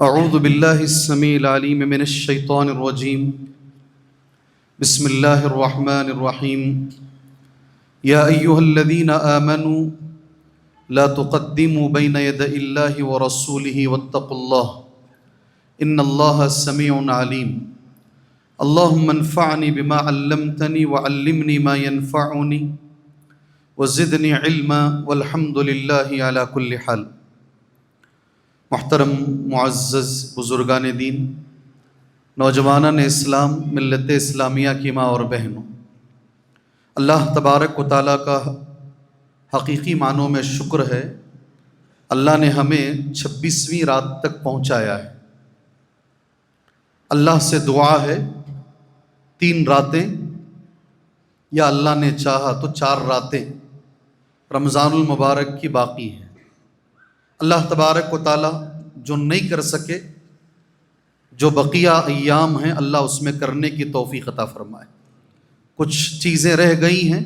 اعوذ باللہ السمیع العلیم من الشیطان الرجیم بسم اللہ الرحمن الرحیم یا ایہا الذین آمنوا لا تقدموا بین یدی اللہ ورسولہ واتقوا اللہ ان اللہ سمیع علیم اللہم انفعنی بما علمتنی وعلمنی ما ینفعنی وزدنی علما والحمد للہ علی کل حال۔ محترم معزز بزرگان دین، نوجوانان اسلام، ملت اسلامیہ کی ماں اور بہنوں، اللہ تبارک و تعالیٰ کا حقیقی معنوں میں شکر ہے، اللہ نے ہمیں 26ویں رات تک پہنچایا ہے۔ اللہ سے دعا ہے 3 راتیں، یا اللہ نے چاہا تو 4 راتیں رمضان المبارک کی باقی ہیں۔ اللہ تبارک و تعالیٰ جو نہیں کر سکے، جو بقیہ ایام ہیں، اللہ اس میں کرنے کی توفیق عطا فرمائے۔ کچھ چیزیں رہ گئی ہیں،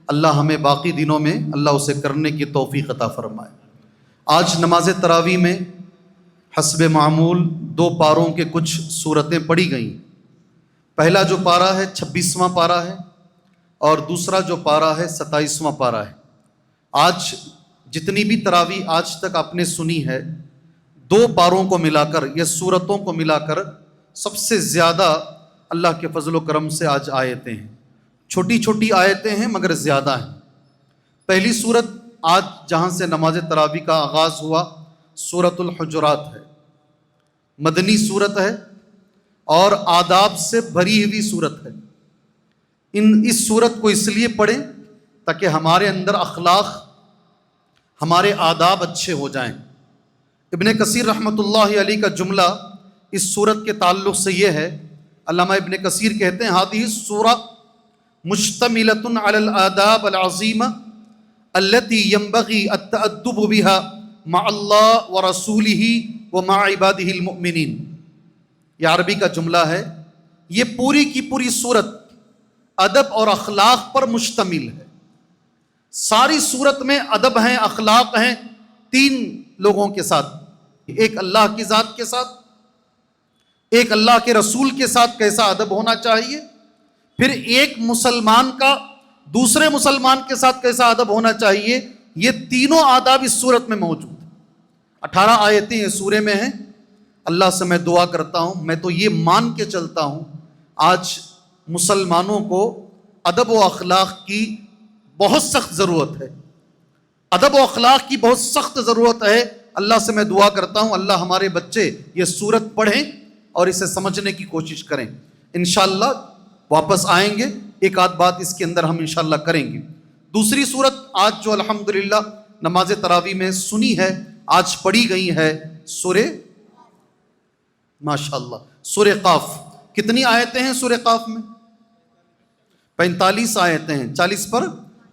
اللہ ہمیں باقی دنوں میں اللہ اسے کرنے کی توفیق عطا فرمائے۔ آج نماز تراویح میں حسب معمول 2 پاروں کے کچھ صورتیں پڑھی گئیں۔ پہلا جو پارہ ہے 26واں پارہ ہے، اور دوسرا جو پارہ ہے 27واں پارہ ہے۔ آج جتنی بھی تراویح آج تک آپ نے سنی ہے، 2 پاروں کو ملا کر، یہ سورتوں کو ملا کر سب سے زیادہ اللہ کے فضل و کرم سے آج آیتیں ہیں۔ چھوٹی چھوٹی آیتیں ہیں مگر زیادہ ہیں۔ پہلی سورت آج جہاں سے نماز تراویح کا آغاز ہوا، سورۃ الحجرات ہے، مدنی سورت ہے اور آداب سے بھری ہوئی سورت ہے۔ اس سورت کو اس لیے پڑھیں تاکہ ہمارے اندر اخلاق، ہمارے آداب اچھے ہو جائیں۔ ابن کثیر رحمۃ اللہ علیہ کا جملہ اس سورت کے تعلق سے یہ ہے، علامہ ابن کثیر کہتے ہیں هذه السورة مشتملة على الآداب العظيمة التي ينبغي التأدب بها مع الله ورسوله ومع عباده المؤمنين۔ یہ عربی کا جملہ ہے، یہ پوری کی پوری سورت ادب اور اخلاق پر مشتمل ہے۔ ساری صورت میں ادب ہیں، اخلاق ہیں، 3 لوگوں کے ساتھ، ایک اللہ کی ذات کے ساتھ، ایک اللہ کے رسول کے ساتھ کیسا ادب ہونا چاہیے، پھر ایک مسلمان کا دوسرے مسلمان کے ساتھ کیسا ادب ہونا چاہیے۔ یہ تینوں آداب اس صورت میں موجود ہیں۔ 18 آیتیں اس سورے میں ہیں۔ اللہ سے میں دعا کرتا ہوں، میں تو یہ مان کے چلتا ہوں آج مسلمانوں کو ادب و اخلاق کی بہت سخت ضرورت ہے، ادب و اخلاق کی بہت سخت ضرورت ہے۔ اللہ سے میں دعا کرتا ہوں اللہ ہمارے بچے یہ سورت پڑھیں اور اسے سمجھنے کی کوشش کریں۔ انشاءاللہ واپس آئیں گے، ایک آدھ بات اس کے اندر ہم انشاءاللہ کریں گے۔ دوسری سورت آج جو الحمدللہ نماز تراویح میں سنی ہے، آج پڑھی گئی ہے، سورہ ماشاءاللہ سورہ قاف۔ کتنی آیتیں ہیں سورہ قاف میں؟ 45 آیتیں ہیں، 40 پر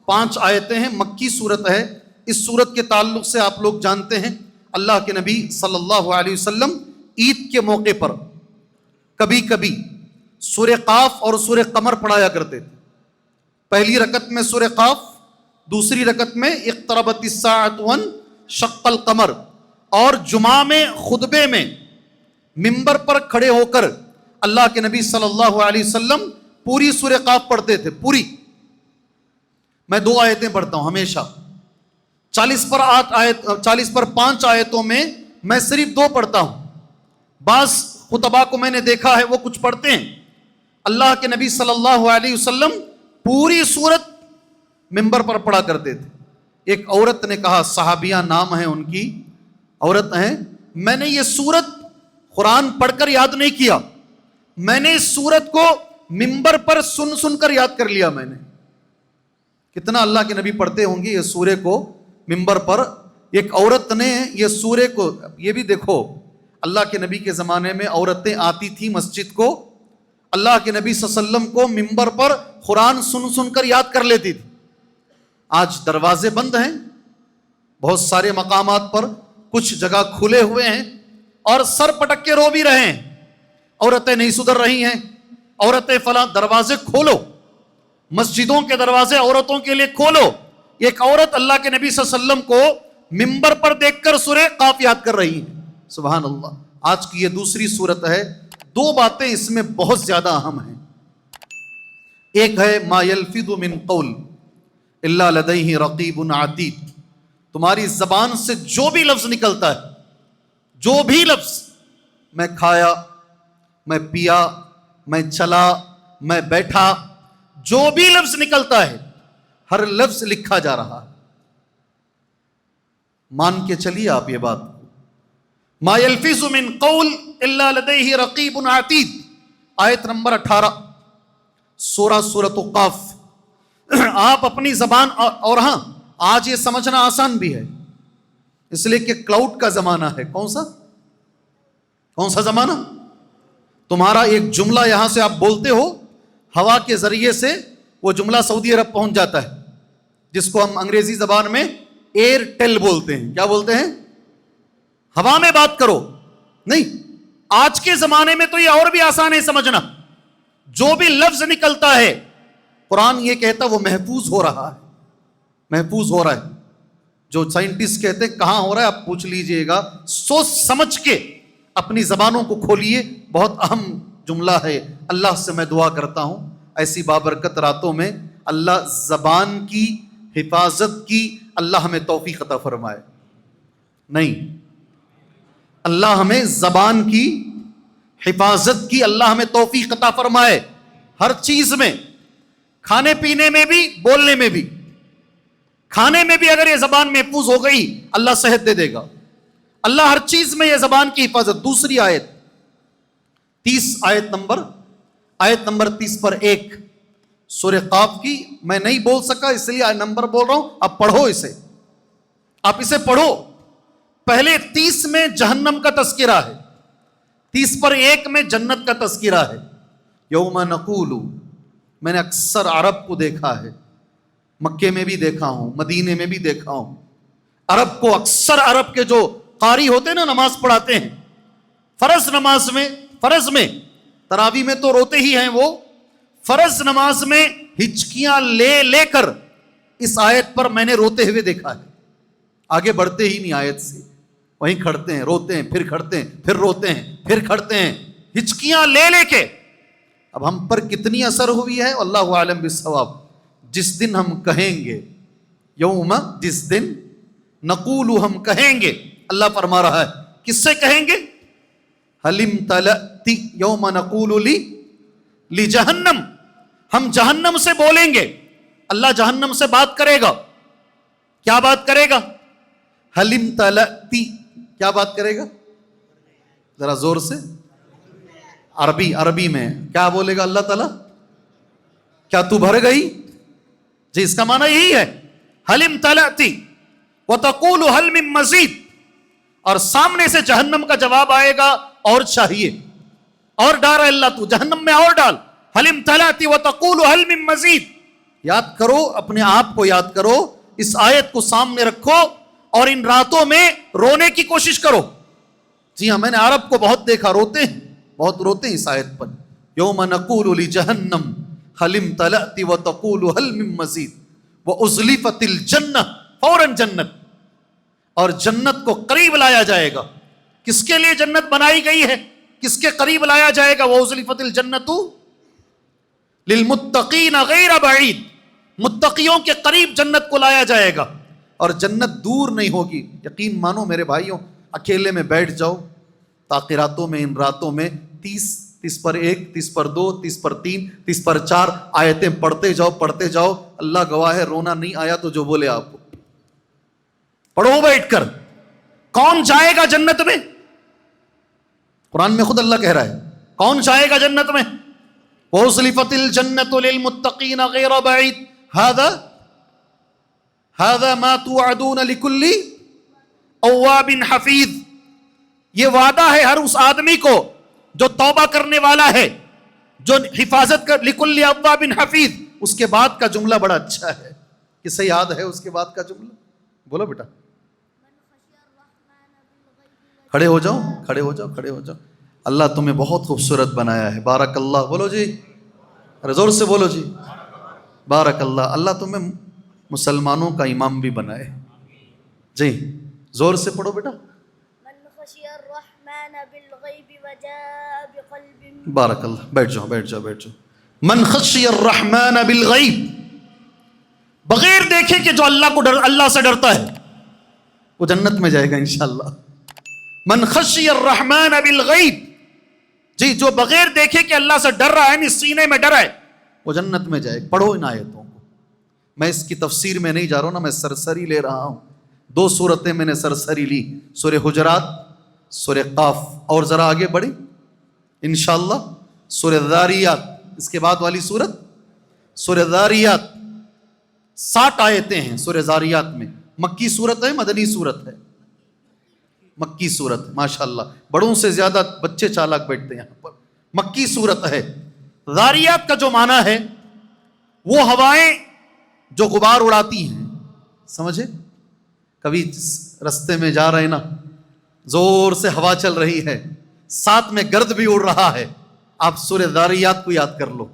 5 آیتیں ہیں، مکی صورت ہے۔ اس صورت کے تعلق سے آپ لوگ جانتے ہیں اللہ کے نبی صلی اللہ علیہ وسلم عید کے موقع پر کبھی کبھی سورہ قاف اور سورہ قمر پڑھایا کرتے تھے۔ پہلی رکعت میں سورہ قاف، دوسری رکعت میں اقتربت الساعۃ وانشق القمر، اور جمعہ میں خطبے میں منبر پر کھڑے ہو کر اللہ کے نبی صلی اللہ علیہ وسلم پوری سورہ قاف پڑھتے تھے، پوری۔ میں 2 آیتیں پڑھتا ہوں ہمیشہ، 40 پر 5 آیتوں میں میں صرف 2 پڑھتا ہوں۔ بعض خطبہ کو میں نے دیکھا ہے وہ کچھ پڑھتے ہیں۔ اللہ کے نبی صلی اللہ علیہ وسلم پوری سورت منبر پر پڑھا کرتے تھے۔ ایک عورت نے کہا، صحابیہ نام ہے ان کی، عورت ہیں، میں نے یہ سورت قرآن پڑھ کر یاد نہیں کیا، میں نے اس سورت کو منبر پر سن کر یاد کر لیا۔ میں نے کتنا اللہ کے نبی پڑھتے ہوں گے یہ سورے کو منبر پر۔ ایک عورت نے یہ سورے کو، یہ بھی دیکھو اللہ کے نبی کے زمانے میں عورتیں آتی تھی مسجد کو، اللہ کے نبی صلی اللہ علیہ وسلم کو منبر پر قرآن سن کر یاد کر لیتی تھی۔ آج دروازے بند ہیں بہت سارے مقامات پر، کچھ جگہ کھلے ہوئے ہیں اور سر پٹک کے رو بھی رہے ہیں، عورتیں نہیں سدھر رہی ہیں، عورتیں فلاں، دروازے کھولو، مسجدوں کے دروازے عورتوں کے لیے کھولو۔ ایک عورت اللہ کے نبی صلی اللہ علیہ وسلم کو منبر پر دیکھ کر سورہ قاف یاد کر رہی ہے، سبحان اللہ۔ آج کی یہ دوسری صورت ہے. دو باتیں اس میں بہت زیادہ اہم ہیں. ایک ہے ما یلفظ من قول الا لدیہ رقیب عتید. تمہاری زبان سے جو بھی لفظ نکلتا ہے، جو بھی لفظ، میں کھایا، میں پیا، میں چلا، میں بیٹھا، جو بھی لفظ نکلتا ہے ہر لفظ لکھا جا رہا ہے. مان کے چلیے آپ یہ بات. ما یلفظ من قول الا لدیہ رقیب عتید، آیت نمبر 18 سورۃ قاف. آپ اپنی زبان، اور ہاں آج یہ سمجھنا آسان بھی ہے اس لیے کہ کلاؤڈ کا زمانہ ہے. کون سا زمانہ؟ تمہارا ایک جملہ یہاں سے آپ بولتے ہو، ہوا کے ذریعے سے وہ جملہ سعودی عرب پہنچ جاتا ہے، جس کو ہم انگریزی زبان میں ایئر ٹیل بولتے ہیں. کیا بولتے ہیں؟ ہوا میں بات کرو. نہیں، آج کے زمانے میں تو یہ اور بھی آسان ہے سمجھنا. جو بھی لفظ نکلتا ہے قرآن یہ کہتا وہ محفوظ ہو رہا ہے، محفوظ ہو رہا ہے. جو سائنٹسٹ کہتے ہیں کہاں ہو رہا ہے آپ پوچھ لیجئے گا. سوچ سمجھ کے اپنی زبانوں کو کھولیے. بہت اہم جملہ ہے. اللہ سے میں دعا کرتا ہوں ایسی بابرکت راتوں میں اللہ زبان کی حفاظت کی اللہ ہمیں توفیق عطا فرمائے. نہیں، اللہ ہمیں زبان کی حفاظت کی اللہ ہمیں توفیق عطا فرمائے. ہر چیز میں، کھانے پینے میں بھی، بولنے میں بھی. کھانے میں بھی اگر یہ زبان محفوظ ہو گئی اللہ صحت دے دے گا. اللہ ہر چیز میں یہ زبان کی حفاظت. دوسری آیت 30 آیت نمبر 30 پر 1 سورہ قاف کی. میں نہیں بول سکا اس لیے نمبر بول رہا ہوں، اب پڑھو اسے، آپ اسے پڑھو. پہلے 30 میں جہنم کا تذکرہ ہے، 30 پر 1 میں جنت کا تذکرہ ہے. یوم نقول، میں نے اکثر عرب کو دیکھا ہے، مکے میں بھی دیکھا ہوں، مدینے میں بھی دیکھا ہوں. عرب کو اکثر، عرب کے جو قاری ہوتے ہیں نا، نماز پڑھاتے ہیں فرض نماز میں، فرض میں، تراویح میں تو روتے ہی ہیں وہ، فرض نماز میں ہچکیاں لے لے کر اس آیت پر میں نے روتے ہوئے دیکھا ہے. آگے بڑھتے ہی نہیں آیت سے، وہیں کھڑتے ہیں، روتے ہیں، پھر کھڑتے ہیں، پھر روتے ہیں، پھر کھڑتے ہیں، ہچکیاں لے لے کے. اب ہم پر کتنی اثر ہوئی ہے اللہ عالم بالصواب. جس دن ہم کہیں گے، یوم، جس دن، نقول، ہم کہیں گے، اللہ فرما رہا ہے کس سے کہیں گے؟ حلم تلتی یوم نقول لی جہنم، ہم جہنم سے بولیں گے. اللہ جہنم سے بات کرے گا. کیا بات کرے گا؟ حلم تلتی، کیا بات کرے گا؟ ذرا زور سے. عربی میں کیا بولے گا اللہ تعالیٰ؟ کیا تو بھر گئی؟ جی اس کا معنی یہی ہے. حلم تلتی وتقول حل من مزید، اور سامنے سے جہنم کا جواب آئے گا اور چاہیے، اور ڈال اللہ تو جہنم میں، اور ڈال. حلم تلتی وتقول حل من مزید. یاد کرو، اپنے آپ کو یاد کرو، اس آیت کو سامنے رکھو اور ان راتوں میں رونے کی کوشش کرو. جی ہاں، میں نے عرب کو بہت دیکھا، روتے ہیں، بہت روتے ہیں اس آیت پر. یوم نقول لجہنم حلم تلأتی وتقول حل من مزید وازلفت الجنہ، فوراً جنت، اور جنت کو قریب لایا جائے گا. کس کے لیے جنت بنائی گئی ہے؟ کس کے قریب لایا جائے گا؟ وازلفت الجنۃ للمتقین غیر بعید، متقیوں کے قریب جنت کو لایا جائے گا، اور جنت دور نہیں ہوگی. یقین مانو میرے بھائیوں، اکیلے میں بیٹھ جاؤ تاکہ راتوں میں، ان راتوں میں 30 پر 1، 30 پر 2، 30 پر 3، 30 پر 4 آیتیں پڑھتے جاؤ. اللہ گواہ ہے، رونا نہیں آیا تو جو بولے آپ پڑھو بیٹھ کر. کون جائے گا جنت میں؟ قرآن میں خود اللہ کہہ رہا ہے کون جائے گا جنت میں. وَأُزْلِفَتِ الْجَنَّةُ لِلْمُتَّقِينَ غَيْرَ بَعِيدٍ هَذَا مَا تُوعَدُونَ لِكُلِّ أَوَّابٍ حَفِيظٍ. یہ وعدہ ہے ہر اس آدمی کو جو توبہ کرنے والا ہے، جو حفاظت کر. لِكُلِّ أَوَّابٍ حَفِيظٍ. اس کے بعد کا جملہ بڑا اچھا ہے. کسے یاد ہے اس کے بعد کا جملہ؟ بولو بیٹا. کھڑے ہو جاؤ. اللہ تمہیں بہت خوبصورت بنایا ہے. بارک اللہ. بولو جی، زور سے بولو جی. بارک اللہ. اللہ تمہیں مسلمانوں کا امام بھی بنائے. جی زور سے پڑھو بیٹا. من خشی الرحمن بالغیب وجاء بقلب بارک اللہ. بیٹھ جاؤ بیٹھ جاؤ بیٹھ جاؤ. من خشی الرحمن بالغیب، بغیر دیکھے کہ جو اللہ سے ڈرتا ہے وہ جنت میں جائے گا انشاءاللہ. من خشی الرحمن بالغیب، جی جو بغیر دیکھے کہ اللہ سے ڈر رہا ہے، سینے میں ڈر ہے، وہ جنت میں جائے. پڑھو ان آیتوں کو. میں اس کی تفسیر میں نہیں جا رہا ہوں نا، میں سرسری لے رہا ہوں. 2 سورتیں میں نے سرسری لی، سورہ حجرات، سورہ قاف، اور ذرا آگے بڑھیں انشاءاللہ سورہ ذاریات. اس کے بعد والی سورت سورہ ذاریات. 60 آیتیں ہیں سورہ ذاریات میں. مکی سورت ہے مدنی سورت ہے؟ مکی سورت. ماشاءاللہ بڑوں سے زیادہ بچے چالاک بیٹھتے ہیں یہاں پر. مکی سورت ہے. ذاریات کا جو معنی ہے وہ ہوائیں جو غبار اڑاتی ہیں. سمجھے؟ کبھی رستے میں جا رہے ہیں نا، زور سے ہوا چل رہی ہے، ساتھ میں گرد بھی اڑ رہا ہے، آپ سورہ ذاریات کو یاد کر لو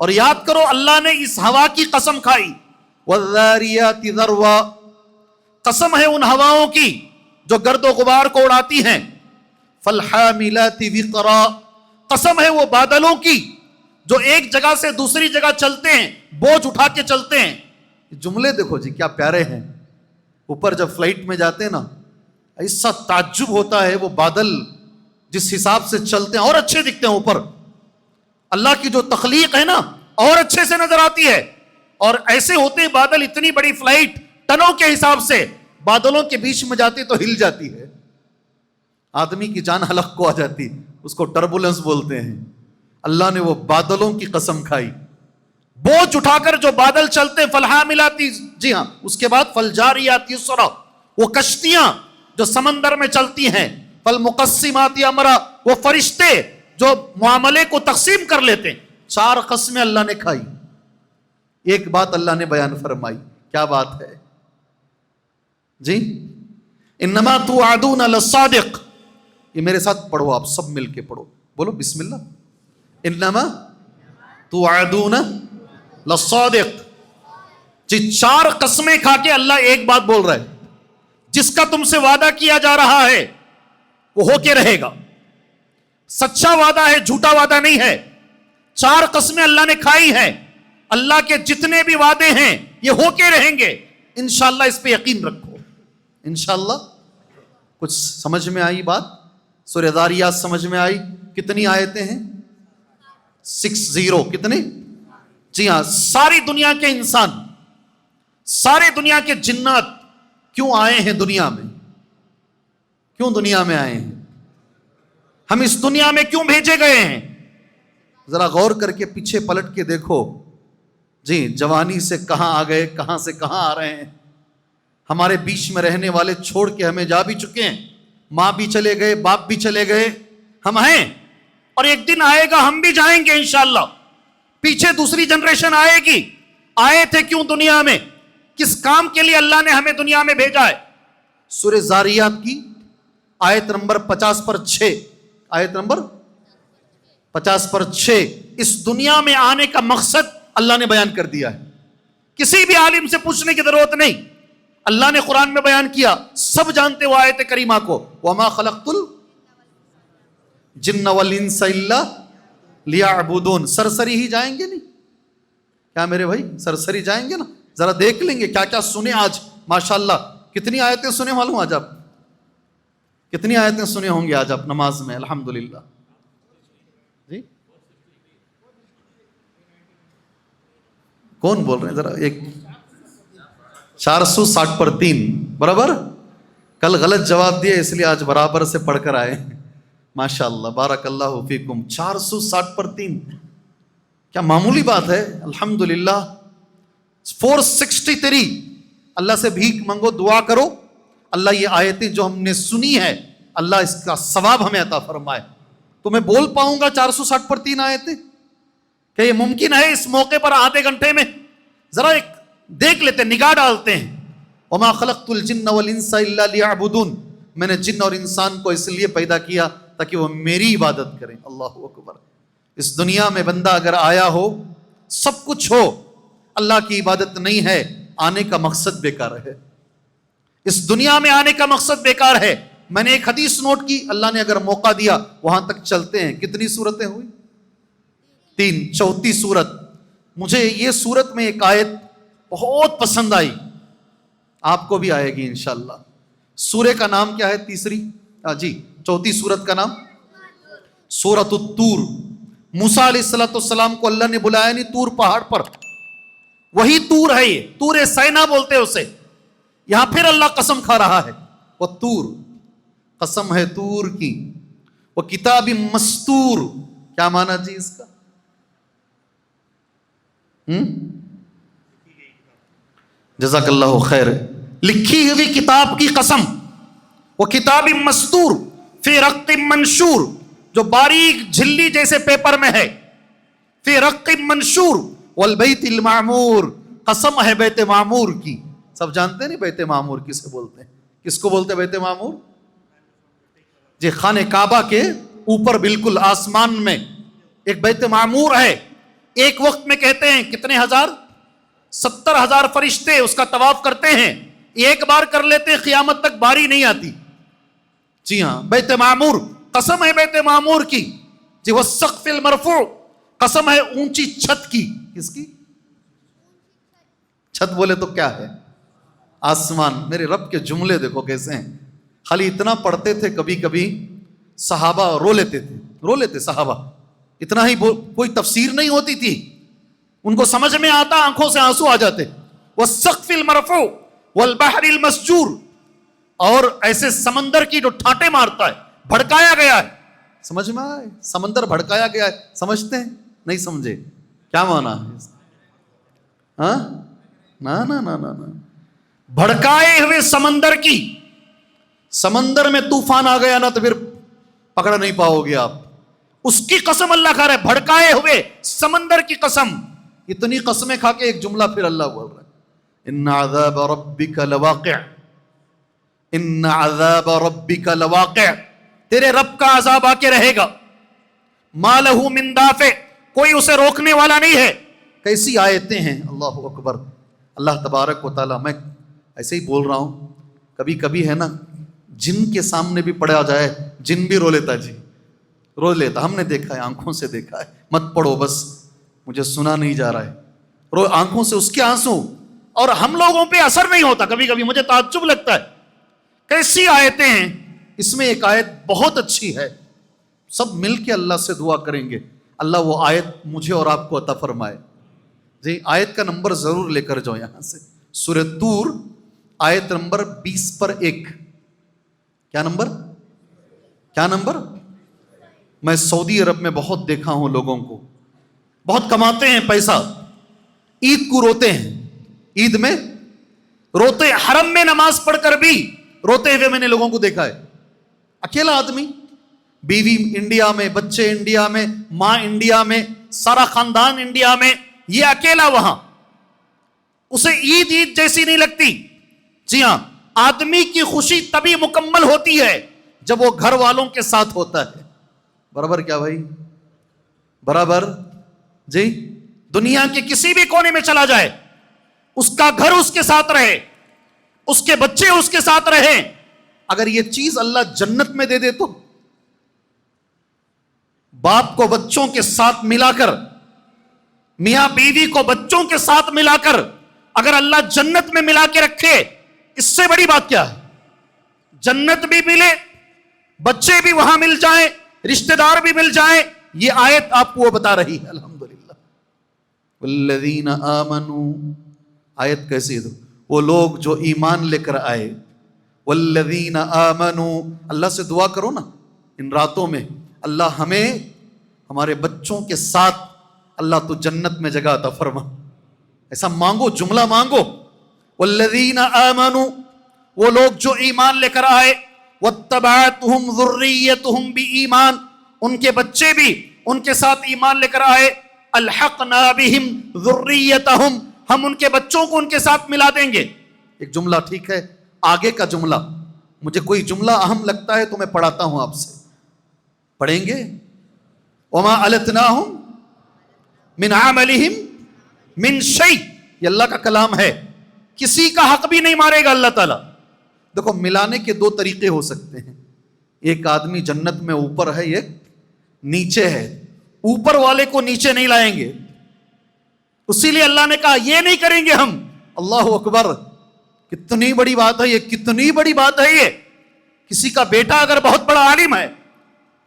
اور یاد کرو اللہ نے اس ہوا کی قسم کھائی. والذاریات ذروا، قسم ہے ان ہواؤں کی جو گرد و غبار کو اڑاتی ہیں. فالحاملات وقرا، قسم ہے وہ بادلوں کی جو ایک جگہ سے دوسری جگہ چلتے ہیں، بوجھ اٹھا کے چلتے ہیں. جملے دیکھو جی کیا پیارے ہیں. اوپر جب فلائٹ میں جاتے ہیں نا، ایسا تعجب ہوتا ہے، وہ بادل جس حساب سے چلتے ہیں اور اچھے دکھتے ہیں. اوپر اللہ کی جو تخلیق ہے نا اور اچھے سے نظر آتی ہے. اور ایسے ہوتے ہیں بادل، اتنی بڑی فلائٹ ٹنوں کے حساب سے بادلوں کے بیچ میں جاتی تو ہل جاتی ہے، آدمی کی جان حلق کو آ جاتی، اس کو ٹربولنس بولتے ہیں. اللہ نے وہ بادلوں کی قسم کھائی، بوجھ اٹھا کر جو بادل چلتے. فالحاملاتی، جی ہاں، اس کے بعد فالجاریات یسرا، وہ کشتیاں جو سمندر میں چلتی ہیں. فالمقسمات امرا، وہ فرشتے جو معاملے کو تقسیم کر لیتے ہیں. 4 قسمیں اللہ نے کھائی. ایک بات اللہ نے بیان فرمائی. کیا بات ہے جی؟ انما توعدون للصادق. یہ میرے ساتھ پڑھو، آپ سب مل کے پڑھو، بولو بسم اللہ. انما توعدون للصادق. جی 4 قسمیں کھا کے اللہ ایک بات بول رہا ہے، جس کا تم سے وعدہ کیا جا رہا ہے وہ ہو کے رہے گا. سچا وعدہ ہے، جھوٹا وعدہ نہیں ہے. 4 قسمیں اللہ نے کھائی ہیں. اللہ کے جتنے بھی وعدے ہیں یہ ہو کے رہیں گے انشاءاللہ. اس پہ یقین رکھو انشاءاللہ. کچھ سمجھ میں آئی بات؟ سورہ ذاریات سمجھ میں آئی؟ کتنی آیتیں ہیں؟ 60. کتنے؟ جی ہاں. ساری دنیا کے انسان، سارے دنیا کے جنات کیوں آئے ہیں دنیا میں؟ کیوں دنیا میں آئے ہیں؟ ہم اس دنیا میں کیوں بھیجے گئے ہیں؟ ذرا غور کر کے پیچھے پلٹ کے دیکھو. جی جوانی سے کہاں آ گئے، کہاں سے کہاں آ رہے ہیں. ہمارے بیچ میں رہنے والے چھوڑ کے ہمیں جا بھی چکے ہیں. ماں بھی چلے گئے، باپ بھی چلے گئے. ہم ہیں اور ایک دن آئے گا ہم بھی جائیں گے انشاءاللہ. پیچھے دوسری جنریشن آئے گی. آئے تھے کیوں دنیا میں؟ کس کام کے لیے اللہ نے ہمیں دنیا میں بھیجا ہے؟ سورہ ذاریات کی آیت نمبر 50/6. آیت نمبر 50/6. اس دنیا میں آنے کا مقصد اللہ نے بیان کر دیا ہے. کسی بھی عالم سے پوچھنے کی ضرورت نہیں، اللہ نے قرآن میں بیان کیا، سب جانتے وہ آیت کریمہ کو. وَمَا خَلَقْتُ الْجِنَّ وَالْإِنسَ إِلَّا لِيَعْبُدُونَ. سرسری ہی جائیں گے نہیں کیا میرے بھائی؟ سرسری جائیں گے نا. ذرا دیکھ لیں گے کیا کیا سنے آج. ماشاءاللہ کتنی آیتیں سنے معلوم آج آپ؟ کتنی آیتیں سنے ہوں گے آج آپ نماز میں؟ الحمدللہ. جی کون بول رہے ہیں ذرا؟ ایک 460/3 برابر. کل غلط جواب دیا اس لیے آج برابر سے پڑھ کر آئے. ماشاءاللہ بارک اللہ فیکم. 460/3 کیا معمولی بات ہے؟ الحمدللہ. 463 اللہ سے بھیک منگو، دعا کرو اللہ یہ آیتیں جو ہم نے سنی ہے اللہ اس کا ثواب ہمیں عطا فرمائے. تو میں بول پاؤں گا 460/3 آیتیں؟ کہ یہ ممکن ہے اس موقع پر آدھے گھنٹے میں؟ ذرا ایک دیکھ لیتے ہیں، نگاہ ڈالتے ہیں. وَمَا خَلَقْتُ الْجِنَّ وَالْإِنسَ إِلَّا لِيَعْبُدُونَ. میں نے جن اور انسان کو اس لیے پیدا کیا تاکہ وہ میری عبادت کریں. اللہ اکبر. اس دنیا میں بندہ اگر آیا ہو، سب کچھ ہو، اللہ کی عبادت نہیں ہے، آنے کا مقصد بیکار ہے. اس دنیا میں آنے کا مقصد بیکار ہے. میں نے ایک حدیث نوٹ کی, اللہ نے اگر موقع دیا وہاں تک چلتے ہیں. کتنی صورتیں ہوئی؟ 3. چوتھی صورت. مجھے یہ صورت میں ایک آیت بہت پسند آئی, آپ کو بھی آئے گی انشاءاللہ. سورہ کا نام کیا ہے تیسری؟ جی چوتھی صورت کا نام سورۃ الطور. موسیٰ علیہ السلام کو اللہ نے بلایا نہیں طور پہاڑ پر, وہی طور ہے, یہ طور سینا بولتے ہیں اسے. یہاں پھر اللہ قسم کھا رہا ہے, وہ طور, قسم ہے طور کی, وہ کتاب مستور. کیا معنی جی اس کا؟ جزاک اللہ خیر. لکھی ہوئی کتاب کی قسم, وہ کتاب مستور فی رق منشور, جو باریک جھلی جیسے پیپر میں ہے. فی رق منشور والبیت المعمور, قسم ہے بیت معمور کی. سب جانتے ہیں نہیں بیت معمور کسے بولتے ہیں؟ کس کو بولتے ہیں بیت معمور؟ جی خانہ کعبہ کے اوپر بالکل آسمان میں ایک بیت معمور ہے. ایک وقت میں کہتے ہیں کتنے ہزار؟ 70,000 فرشتے اس کا طواف کرتے ہیں. ایک بار کر لیتے ہیں, قیامت تک باری نہیں آتی. جی ہاں بیت معمور, قسم ہے بیت معمور کی. جی والسقف المرفوع, قسم ہے اونچی چھت کی. کس کی چھت بولے تو کیا ہے؟ آسمان. میرے رب کے جملے دیکھو کیسے ہیں. خالی اتنا پڑھتے تھے کبھی کبھی صحابہ رو لیتے صحابہ. اتنا ہی کوئی تفسیر نہیں ہوتی تھی, ان کو سمجھ میں آتا, آنکھوں سے آنسو آ جاتے. والسقف المرفوع والبحر المسجور, اور ایسے سمندر کی جو ٹھاٹے مارتا ہے, بھڑکایا گیا ہے. سمجھ میں آئے؟ سمندر بھڑکایا گیا ہے, سمجھتے ہیں؟ نہیں سمجھے کیا مانا ہے؟ ہاں نا نا نا نا نا, بھڑکائے ہوئے سمندر کی. سمندر میں طوفان آ گیا نا تو پھر پکڑ نہیں پاؤ گے آپ. اس کی قسم اللہ کھا رہا ہے, بھڑکائے ہوئے سمندر کی قسم. اتنی قسمیں کھا کے ایک جملہ پھر اللہ بول رہا ہے, ان عذاب ربک لواقع, ان عذاب ربک لواقع, تیرے رب کا عذاب آ کے رہے گا. ما لہ من دافع, کوئی اسے روکنے والا نہیں ہے. کیسی آیتیں ہیں, اللہ اکبر. اللہ تبارک و تعالیٰ, میں ایسے ہی بول رہا ہوں, کبھی کبھی ہے نا جن کے سامنے بھی پڑھا جائے جن بھی رو لیتا, جی رو لیتا. ہم نے دیکھا ہے, آنکھوں سے دیکھا ہے. مت پڑھو بس, مجھے سنا نہیں جا رہا ہے. رو آنکھوں سے اس کے آنسو, اور ہم لوگوں پہ اثر نہیں ہوتا. کبھی کبھی مجھے تعجب لگتا ہے, کیسی آیتیں ہیں. اس میں ایک آیت بہت اچھی ہے, سب مل کے اللہ سے دعا کریں گے اللہ وہ آیت مجھے اور آپ کو عطا فرمائے. جی آیت کا نمبر ضرور لے کر جاؤ یہاں سے. سورہ طور آیت نمبر 20/1. کیا نمبر؟ میں سعودی عرب میں بہت دیکھا ہوں لوگوں کو, بہت کماتے ہیں پیسہ, عید کو روتے ہیں, عید میں روتے, حرم میں نماز پڑھ کر بھی روتے ہوئے میں نے لوگوں کو دیکھا ہے. اکیلا آدمی, بیوی انڈیا میں, بچے انڈیا میں, ماں انڈیا میں, سارا خاندان انڈیا میں, یہ اکیلا وہاں. اسے عید جیسی نہیں لگتی. جی ہاں, آدمی کی خوشی تبھی مکمل ہوتی ہے جب وہ گھر والوں کے ساتھ ہوتا ہے. برابر کیا بھائی؟ برابر. جی دنیا کے کسی بھی کونے میں چلا جائے, اس کا گھر اس کے ساتھ رہے, اس کے بچے اس کے ساتھ رہیں. اگر یہ چیز اللہ جنت میں دے دے تو باپ کو بچوں کے ساتھ ملا کر, میاں بیوی کو بچوں کے ساتھ ملا کر اگر اللہ جنت میں ملا کے رکھے, اس سے بڑی بات کیا ہے؟ جنت بھی ملے, بچے بھی وہاں مل جائیں, رشتہ دار بھی مل جائیں. یہ آیت آپ کو وہ بتا رہی ہے. الحمدللہ. والذین آمنوا, آیت کیسی ہے؟ وہ لوگ جو ایمان لے کر آئے. والذین آمنوا, اللہ سے دعا کرو نا ان راتوں میں, اللہ ہمیں ہمارے بچوں کے ساتھ اللہ تو جنت میں جگہ عطا فرما. ایسا مانگو, جملہ مانگو. والذین آمنوا, وہ لوگ جو ایمان لے کر آئے. واتبعتہم ذریتہم بایمان, ان کے بچے بھی ان کے ساتھ ایمان لے کر آئے. الحقنا بہم ذریتہم, ہم ان کے بچوں کو ان کے ساتھ ملا دیں گے. ایک جملہ ٹھیک ہے, آگے کا جملہ مجھے کوئی جملہ اہم لگتا ہے تو میں پڑھاتا ہوں آپ سے, پڑھیں گے. وما التناہم من عملہم من شیء, یہ اللہ کا کلام ہے, کسی کا حق بھی نہیں مارے گا اللہ تعالیٰ. دیکھو ملانے کے 2 طریقے ہو سکتے ہیں. ایک آدمی جنت میں اوپر ہے، ایک نیچے ہے، اوپر والے کو نیچے نہیں لائیں گے. اسی لیے اللہ نے کہا یہ نہیں کریں گے ہم. اللہ اکبر، کتنی بڑی بات ہے یہ، کتنی بڑی بات ہے یہ. کسی کا بیٹا اگر بہت بڑا عالم ہے،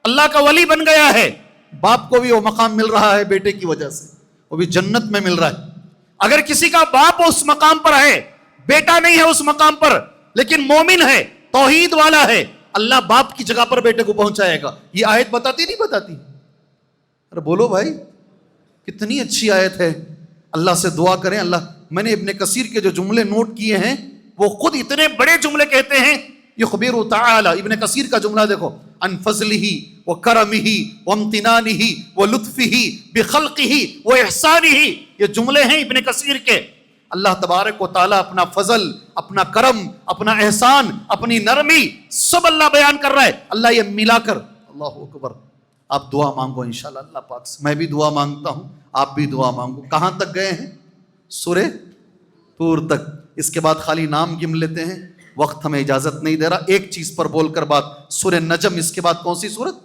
اللہ کا ولی بن گیا ہے، باپ کو بھی وہ مقام مل رہا ہے بیٹے کی وجہ سے، وہ بھی جنت میں مل رہا ہے. اگر کسی کا باپ اس مقام پر ہے، بیٹا نہیں ہے اس مقام پر، لیکن مومن ہے، توحید والا ہے، اللہ باپ کی جگہ پر بیٹے کو پہنچائے گا. یہ آیت بتاتی نہیں بتاتی؟ ارے بولو بھائی، کتنی اچھی آیت ہے. اللہ سے دعا کریں. اللہ، میں نے ابن کثیر کے جو جملے نوٹ کیے ہیں وہ خود اتنے بڑے جملے کہتے ہیں. یخبر تعالی، ابن کثیر کا جملہ دیکھو، ان فضلہ وکرمہ وامتنانہ ولطفہ بخلقہ واحسانہ. یہ جملے ہیں ابن کثیر کے. اللہ تبارک و تعالیٰ اپنا فضل، اپنا کرم، اپنا احسان، اپنی نرمی سب اللہ بیان کر رہا ہے. اللہ یہ ملا کر، اللہ اکبر. آپ دعا مانگو انشاءاللہ اللہ پاک سے. میں بھی دعا مانگتا ہوں، آپ بھی دعا مانگو. کہاں تک گئے ہیں؟ سورہ طور تک. اس کے بعد خالی نام گن لیتے ہیں، وقت ہمیں اجازت نہیں دے رہا. ایک چیز پر بول کر بات. سورہ نجم، اس کے بعد کون سی سورت؟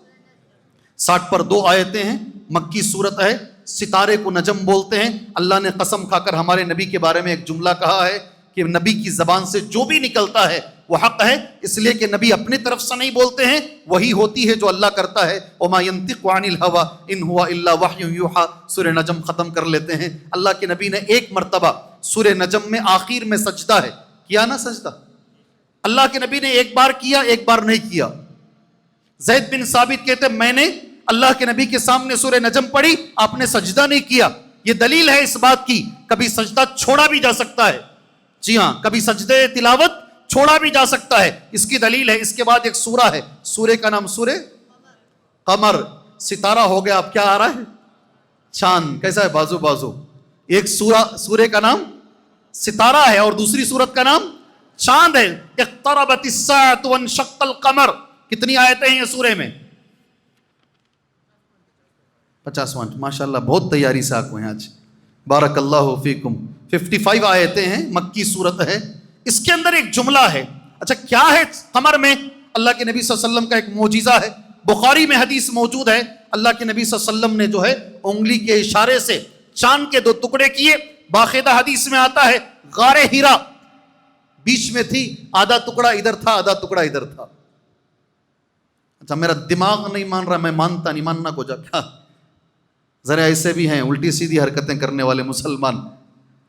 60 پر 2 آیتیں ہیں، مکی سورت ہے. ستارے کو نجم بولتے ہیں. اللہ نے قسم کھا کر ہمارے نبی کے بارے میں ایک جملہ کہا ہے کہ نبی کی زبان سے جو بھی نکلتا ہے وہ حق ہے، اس لیے کہ نبی اپنی طرف سے نہیں بولتے ہیں، وہی ہوتی ہے جو اللہ کرتا ہے. وما ينطق عن الهوى ان هو الا وحی یوحى. سورہ نجم ختم کر لیتے ہیں. اللہ کے نبی نے ایک مرتبہ سورہ نجم میں آخر میں سجدہ ہے کیا نا؟ سجدہ اللہ کے نبی نے ایک بار کیا، ایک بار نہیں کیا. زید بن ثابت کہتے میں نے اللہ کے نبی کے سامنے سورہ نجم پڑھی، آپ نے سجدہ نہیں کیا. یہ دلیل ہے اس بات کی کبھی سجدہ چھوڑا بھی جا سکتا ہے. جی ہاں، کبھی سجدے تلاوت چھوڑا بھی جا سکتا ہے. اس کی دلیل ہے. اس کے بعد ایک سورہ ہے، سورہ کا نام سورہ قمر. ستارہ ہو گیا، اب کیا آ رہا ہے؟ چاند. کیسا ہے؟ بازو بازو. ایک سورہ کا نام ستارہ ہے اور دوسری سورت کا نام چاند ہے. اقتربت الساعة وانشق القمر. کتنی آیتیں ہیں یہ سورہ میں؟ 50واں. ماشاءاللہ بہت تیاری سے آکو ہیں آج، بارک اللہ فیکم. 55 آیتیں ہیں، مکی صورت ہے. اس کے اندر ایک جملہ ہے. اچھا کیا ہے قمر میں؟ اللہ کے نبی صلی اللہ علیہ وسلم کا ایک معجزہ ہے. بخاری میں حدیث موجود ہے، اللہ کے نبی صلی اللہ علیہ وسلم نے جو ہے انگلی کے اشارے سے چاند کے 2 ٹکڑے کیے. باقاعدہ حدیث میں آتا ہے غار ہیرا بیچ میں تھی، آدھا ٹکڑا ادھر تھا، آدھا ٹکڑا ادھر تھا. اچھا میرا دماغ نہیں مان رہا، میں مانتا نہیں، ماننا کو جا کیا. ذرا ایسے بھی ہیں الٹی سیدھی حرکتیں کرنے والے مسلمان.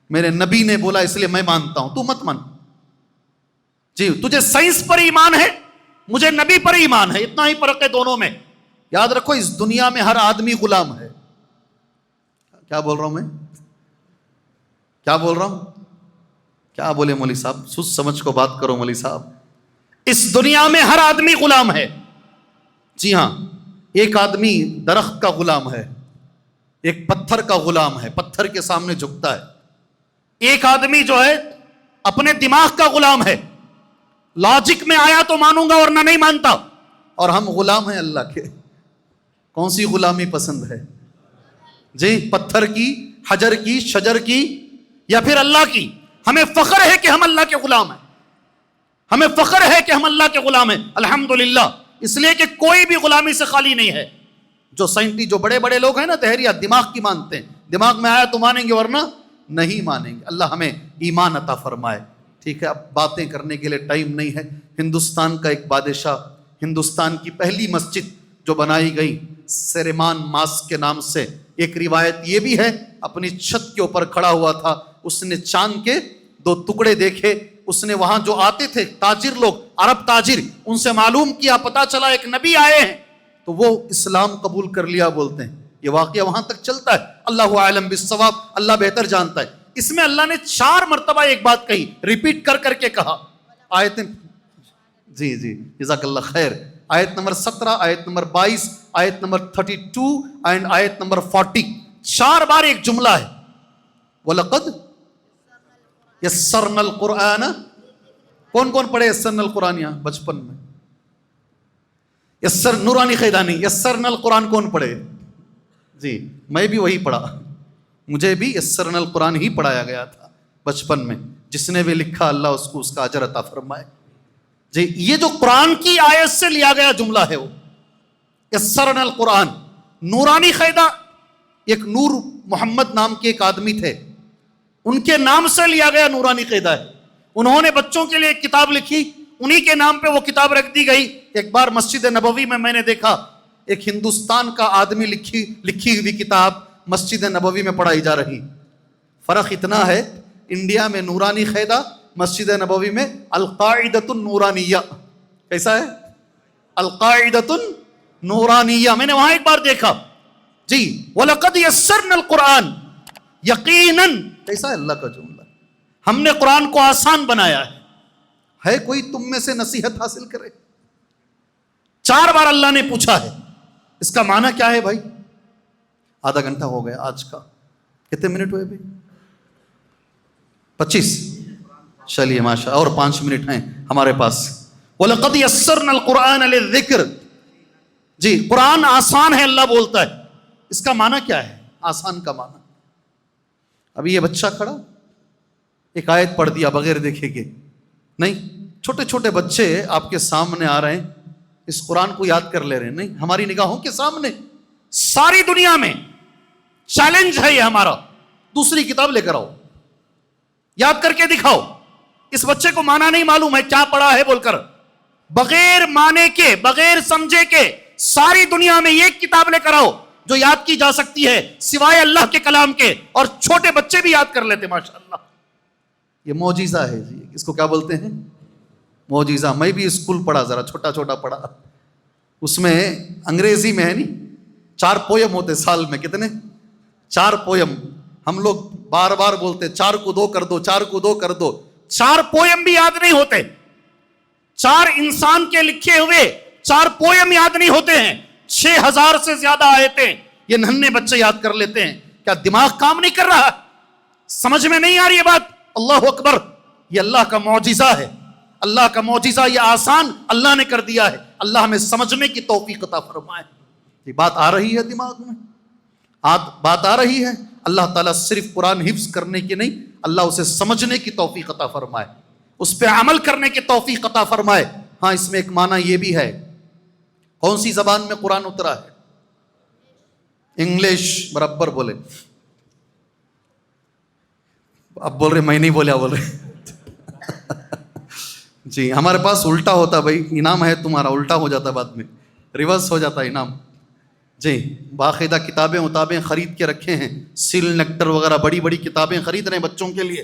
میرے نبی نے بولا اس لیے میں مانتا ہوں، تو مت مان. جی تجھے سائنس پر ایمان ہے، مجھے نبی پر ایمان ہے، اتنا ہی فرق ہے دونوں میں. یاد رکھو اس دنیا میں ہر آدمی غلام ہے. کیا بول رہا ہوں میں؟ کیا بول رہا ہوں؟ کیا بولے مولوی صاحب؟ سوچ سمجھ کو بات کرو مولوی صاحب. اس دنیا میں ہر آدمی غلام ہے. جی ہاں، ایک آدمی درخت کا غلام ہے، ایک پتھر کا غلام ہے، پتھر کے سامنے جھکتا ہے. ایک آدمی جو ہے اپنے دماغ کا غلام ہے، لاجک میں آیا تو مانوں گا ورنہ نہیں مانتا. اور ہم غلام ہیں اللہ کے. کون سی غلامی پسند ہے؟ جی پتھر کی، حجر کی، شجر کی، یا پھر اللہ کی؟ ہمیں فخر ہے کہ ہم اللہ کے غلام ہیں. ہمیں فخر ہے کہ ہم اللہ کے غلام ہیں الحمدللہ. اس لیے کہ کوئی بھی غلامی سے خالی نہیں ہے. جو سائنٹی، جو بڑے بڑے لوگ ہیں نا دہریہ، دماغ کی مانتے ہیں، دماغ میں آیا تو مانیں گے ورنہ نہیں مانیں گے. اللہ ہمیں ایمان عطا فرمائے. ٹھیک ہے، اب باتیں کرنے کے لیے ٹائم نہیں ہے. ہندوستان کا ایک بادشاہ، ہندوستان کی پہلی مسجد جو بنائی گئی سیریمان ماسک کے نام سے، ایک روایت یہ بھی ہے اپنی چھت کے اوپر کھڑا ہوا تھا، اس نے چاند کے 2 ٹکڑے دیکھے. اس نے وہاں جو آتے تھے تاجر لوگ، عرب تاجر، ان سے معلوم کیا، پتا چلا ایک نبی آئے ہیں، تو وہ اسلام قبول کر لیا بولتے ہیں. یہ واقعہ وہاں تک چلتا ہے. اللہ اعلم بالصواب، اللہ بہتر جانتا ہے. اس میں اللہ نے 4 مرتبہ ایک بات کہی، ریپیٹ کر کر کے کہا. آیتیں جی جزاک اللہ خیر. آیت نمبر 17، آیت نمبر 22، آیت نمبر 32 اینڈ آیت نمبر 40. 4 بار ایک جملہ ہے. وَلَقَدْ يَسَّرْنَا الْقُرْآنَ. کون کون پڑھے یسرنا القرآن یہاں بچپن میں؟ یسر نورانی خیدانی، یسرنا القرآن کون پڑھے؟ جی میں بھی وہی پڑھا، مجھے بھی یسرنا القرآن ہی پڑھایا گیا تھا بچپن میں. جس نے بھی لکھا اللہ اس کو اس کا اجر عطا فرمائے. جی یہ جو قرآن کی آیت سے لیا گیا جملہ ہے وہ یسرنا القرآن، نورانی قاعدہ، ایک نور محمد نام کے ایک آدمی تھے، ان کے نام سے لیا گیا نورانی قاعدہ ہے. انہوں نے بچوں کے لیے ایک کتاب لکھی، انہی کے نام پہ وہ کتاب رکھ دی گئی. ایک بار مسجد نبوی میں نے دیکھا ایک ہندوستان کا آدمی لکھی ہوئی کتاب مسجد نبوی میں پڑھائی جا رہی. فرق اتنا ہے، انڈیا میں نورانی قاعدہ، مسجد نبوی میں القاعدۃ النورانیہ. کیسا ہے؟ القاعدۃ النورانیہ. میں نے وہاں ایک بار دیکھا جی وَلَقَدْ يَسَّرْنَا الْقُرْآنَ، یقیناً کیسا ہے اللہ کا جملہ، ہم نے قرآن کو آسان بنایا ہے کوئی تم میں سے نصیحت حاصل کرے؟ 4 بار اللہ نے پوچھا ہے. اس کا معنی کیا ہے بھائی؟ آدھا گھنٹہ ہو گیا آج کا. کتنے منٹ ہوئے بھائی؟ 25. چلیے ماشاء، اور 5 منٹ ہیں ہمارے پاس. وَلَقَدْ يَسَّرْنَا الْقُرْآنَ لِلذِّكْرِ. جی قرآن آسان ہے اللہ بولتا ہے. اس کا معنی کیا ہے آسان کا معنی؟ ابھی یہ بچہ کھڑا ایک آیت پڑھ دیا بغیر دیکھے کہ نہیں، چھوٹے چھوٹے بچے آپ کے سامنے آ رہے ہیں، اس قرآن کو یاد کر لے رہے ہیں. نہیں، ہماری نگاہوں کے سامنے ساری دنیا میں چیلنج ہے یہ ہمارا. دوسری کتاب لے کر آؤ، یاد کر کے دکھاؤ. اس بچے کو معنی نہیں معلوم ہے کیا پڑھا ہے بول کر، بغیر معنی کے، بغیر سمجھے کے ساری دنیا میں ایک کتاب لے کر آؤ جو یاد کی جا سکتی ہے سوائے اللہ کے کلام کے، اور چھوٹے بچے بھی یاد کر لیتے ماشاءاللہ. یہ معجزہ ہے جی. اس کو کیا بولتے ہیں؟ معجزہ. میں بھی اسکول پڑھا، ذرا چھوٹا چھوٹا پڑھا. اس میں انگریزی میں ہے نہیں 4 پویم ہوتے سال میں. کتنے؟ 4 پویم. ہم لوگ بار بار بولتے 4 کو 2 کر دو، 4 کو 2 کر دو. 4 پویم بھی یاد نہیں ہوتے. 4 انسان کے لکھے ہوئے 4 پویم یاد نہیں ہوتے ہیں. 6000 سے زیادہ آیتیں یہ ننھے بچے یاد کر لیتے ہیں. کیا دماغ کام نہیں کر رہا؟ سمجھ میں نہیں آ رہی یہ بات؟ اللہ اکبر. یہ اللہ کا معجزہ ہے، اللہ کا معجزہ. یہ آسان اللہ نے کر دیا ہے. اللہ ہمیں سمجھنے کی توفیق عطا فرمائے. یہ بات آ رہی ہے دماغ میں؟ بات آ رہی ہے. اللہ تعالیٰ صرف قرآن حفظ کرنے کی نہیں، اللہ اسے سمجھنے کی توفیق عطا فرمائے، اس پہ عمل کرنے کی توفیق عطا فرمائے. ہاں اس میں ایک معنی یہ بھی ہے، کون سی زبان میں قرآن اترا ہے؟ انگلش. برابر بولے. اب بول رہے میں نہیں بولیا بول رہے جی ہمارے پاس الٹا ہوتا بھائی، انعام ہے تمہارا، الٹا ہو جاتا بعد میں، ریورس ہو جاتا انعام. جی باقاعدہ کتابیں خرید کے رکھے ہیں، سیل نیکٹر وغیرہ بڑی بڑی کتابیں خرید رہے ہیں بچوں کے لیے.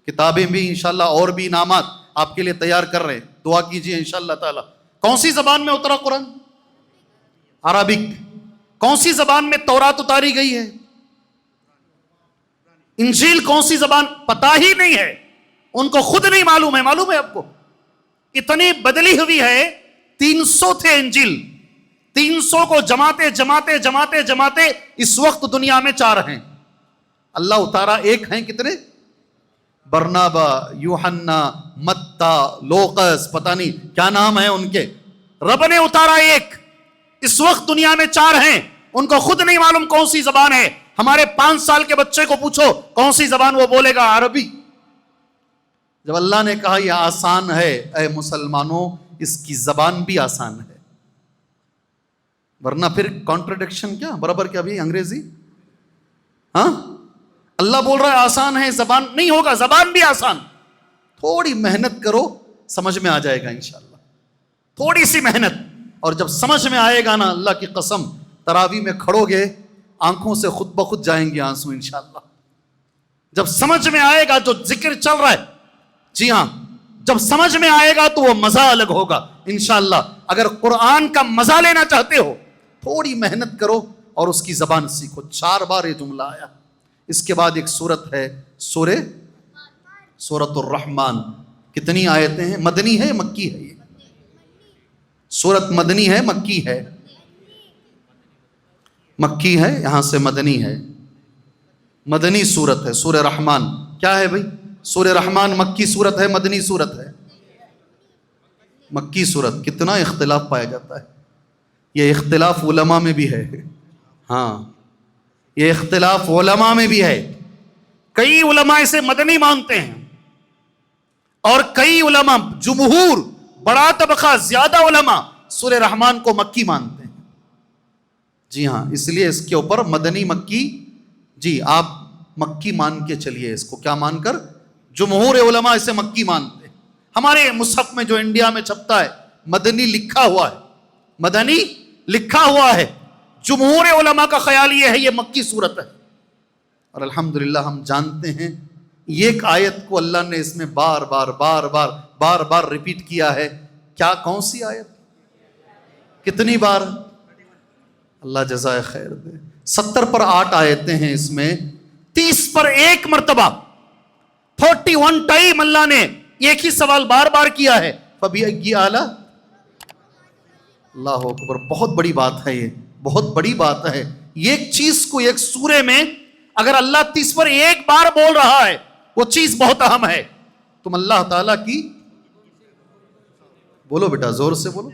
کتابیں بھی انشاءاللہ اور بھی انعامات آپ کے لیے تیار کر رہے ہیں، دعا کیجئے انشاءاللہ تعالی. کون سی زبان میں اترا قرآن؟ عربک. کون سی زبان میں تورات اتاری گئی ہے؟ انجیل کون سی زبان؟ پتا ہی نہیں ہے ان کو، خود نہیں معلوم ہے. معلوم ہے آپ کو اتنی بدلی ہوئی ہے. 300 تھے انجیل، 300 کو جماتے اس وقت دنیا میں 4 ہیں. اللہ اتارا ایک ہیں. کتنے؟ برنابا، یوحنا، متی، لوقس، پتہ نہیں کیا نام ہے ان کے. رب نے اتارا ایک. اس وقت دنیا میں 4 ہیں، ان کو خود نہیں معلوم کون سی زبان ہے. ہمارے 5 سال کے بچے کو پوچھو کون سی زبان، وہ بولے گا عربی. جب اللہ نے کہا یہ آسان ہے، اے مسلمانوں اس کی زبان بھی آسان ہے. ورنہ پھر کانٹرڈکشن کیا؟ برابر کیا بھی انگریزی. ہاں اللہ بول رہا ہے آسان ہے، زبان نہیں ہوگا، زبان بھی آسان. تھوڑی محنت کرو سمجھ میں آ جائے گا انشاءاللہ. تھوڑی سی محنت، اور جب سمجھ میں آئے گا نا، اللہ کی قسم تراویح میں کھڑو گے آنکھوں سے خود بخود جائیں گے آنسو انشاءاللہ. جب سمجھ میں آئے گا جو ذکر چل رہا ہے، جی ہاں جب سمجھ میں آئے گا تو وہ مزہ الگ ہوگا انشاءاللہ. اگر قرآن کا مزہ لینا چاہتے ہو تھوڑی محنت کرو اور اس کی زبان سیکھو. 4 بار یہ جملہ آیا. اس کے بعد ایک سورت ہے سورۃ الرحمن. کتنی آیتیں ہیں؟ مدنی ہے مکی ہے؟ یہ سورت مدنی ہے مکی ہے؟ مکی ہے، یہاں سے مدنی ہے. مدنی سورت ہے سورہ رحمان. کیا ہے بھائی؟ سورہ رحمان مکی سورت ہے مدنی سورت ہے؟ مکی سورت. کتنا اختلاف پایا جاتا ہے. یہ اختلاف علماء میں بھی ہے. ہاں یہ اختلاف علماء میں بھی ہے. کئی علماء اسے مدنی مانتے ہیں اور کئی علماء جمہور بڑا طبقہ زیادہ علماء سورہ رحمان کو مکی مانتے ہیں. جی ہاں، اس لیے اس کے اوپر مدنی مکی، جی آپ مکی مان کے چلیے اس کو. کیا مان کر؟ جمہور علماء اسے مکی مانتے ہیں. ہمارے مصحف میں جو انڈیا میں چھپتا ہے مدنی لکھا ہوا ہے، مدنی لکھا ہوا ہے. جمہور علماء کا خیال یہ ہے یہ مکی صورت ہے. اور الحمدللہ ہم جانتے ہیں یہ ایک آیت کو اللہ نے اس میں بار بار ریپیٹ کیا ہے. کیا؟ کون سی آیت؟ کتنی بار؟ اللہ جزائے خیر دے. 70 پر 8 آیتیں ہیں اس میں، 30 پر 1 مرتبہ، 41 ٹائم اللہ نے ایک ہی سوال بار بار کیا ہے. فَبِأَيِّ آلَاءِ، اللہ اکبر. بہت بڑی بات ہے، یہ بہت بڑی بات ہے. یہ ایک چیز کو ایک سورے میں اگر اللہ 30 پر 1 بار بول رہا ہے وہ چیز بہت اہم ہے. تم اللہ تعالیٰ کی، بولو بیٹا زور سے بولو،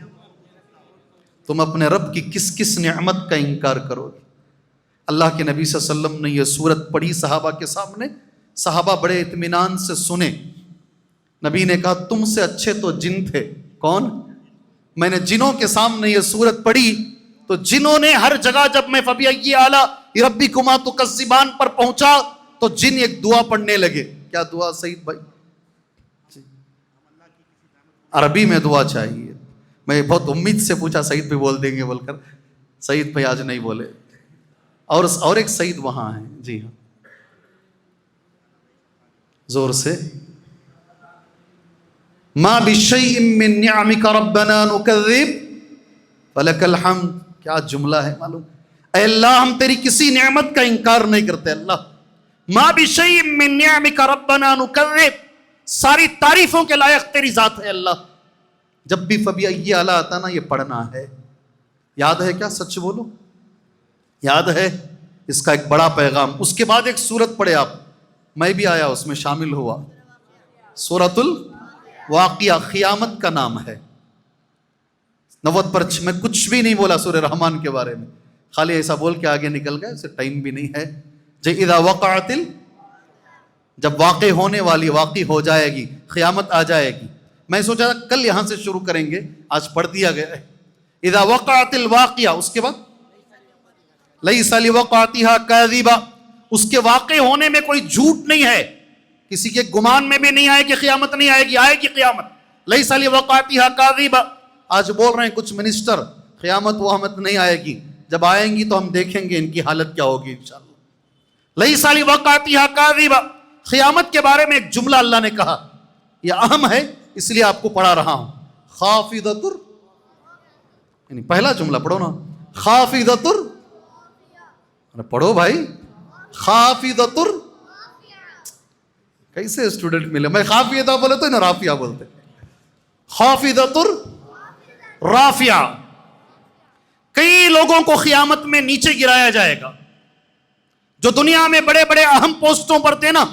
تم اپنے رب کی کس کس نعمت کا انکار کرو گے؟ اللہ کے نبی صلی اللہ علیہ وسلم نے یہ سورت پڑھی صحابہ کے سامنے. صحابہ بڑے اطمینان سے سنے. نبی نے کہا تم سے اچھے تو جن تھے. کون؟ میں نے جنوں کے سامنے یہ سورت پڑھی تو جنوں نے ہر جگہ، جب میں فَبِأَيِّ آلَاءِ رَبِّكُمَا تُكَذِّبَانِ پر پہنچا تو جن ایک دعا پڑھنے لگے. کیا دعا سعید بھائی؟ عربی میں دعا چاہیے. میں بہت امید سے پوچھا سعید بھائی بول دیں گے بول کر، سعید بھائی آج نہیں بولے. اور ایک سعید وہاں ہیں. جی ہاں، زور سے. ما بِشَيْءٍ مِّن نِّعَمِكَ رَبَّنَا نُكَذِّبُ فَلَكَ الْحَمْدُ. کیا جملہ ہے معلوم؟ اے اللہ ہم تیری کسی نعمت کا انکار نہیں کرتے. اللہ ما بِشَيْءٍ مِّن نِّعَمِكَ رَبَّنَا نُكَذِّبُ، ساری تعریفوں کے لائق تیری ذات ہے اللہ. جب بھی فَبِأَيِّ آلَاء آتا نا یہ پڑھنا ہے. یاد ہے کیا؟ سچ بولو، یاد ہے؟ اس کا ایک بڑا پیغام. اس کے بعد ایک سورت پڑھے آپ، میں بھی آیا اس میں شامل ہوا، سورۃ الواقعہ. قیامت کا نام ہے. 90 پر میں کچھ بھی نہیں بولا سورہ رحمان کے بارے میں، خالی ایسا بول کے آگے نکل گئے، اسے ٹائم بھی نہیں ہے. اذا وقعت، جب واقع ہونے والی، واقع ہو جائے گی، قیامت آ جائے گی. میں سوچا تھا کل یہاں سے شروع کریں گے، آج پڑھ دیا گیا ہے. اذا وقعت الواقعہ، اس کے بعد لیس لوقعتها کاذبہ، اس کے واقع ہونے میں کوئی جھوٹ نہیں ہے. کسی کے گمان میں بھی نہیں آئے کہ قیامت نہیں آئے گی، آئے گی قیامت. لیس لوقعتها کاذبہ. آج بول رہے ہیں کچھ منسٹر قیامت وہمت نہیں آئے گی، جب آئیں گی تو ہم دیکھیں گے ان کی حالت کیا ہوگی انشاءاللہ. لیس لوقعتها کاذبہ. قیامت کے بارے میں ایک جملہ اللہ نے کہا، یہ اہم ہے اس لیے آپ کو پڑھا رہا ہوں. خافضۃ، یعنی پہلا جملہ پڑھو نا، خافضۃ، پڑھو بھائی، خافضۃ. کیسے اسٹوڈنٹ ملے؟ میں خافضہ بولے تو نہ رافیہ بولتے. خافضۃ رافیہ. کئی لوگوں کو قیامت میں نیچے گرایا جائے گا. جو دنیا میں بڑے بڑے اہم پوسٹوں پر تھے نا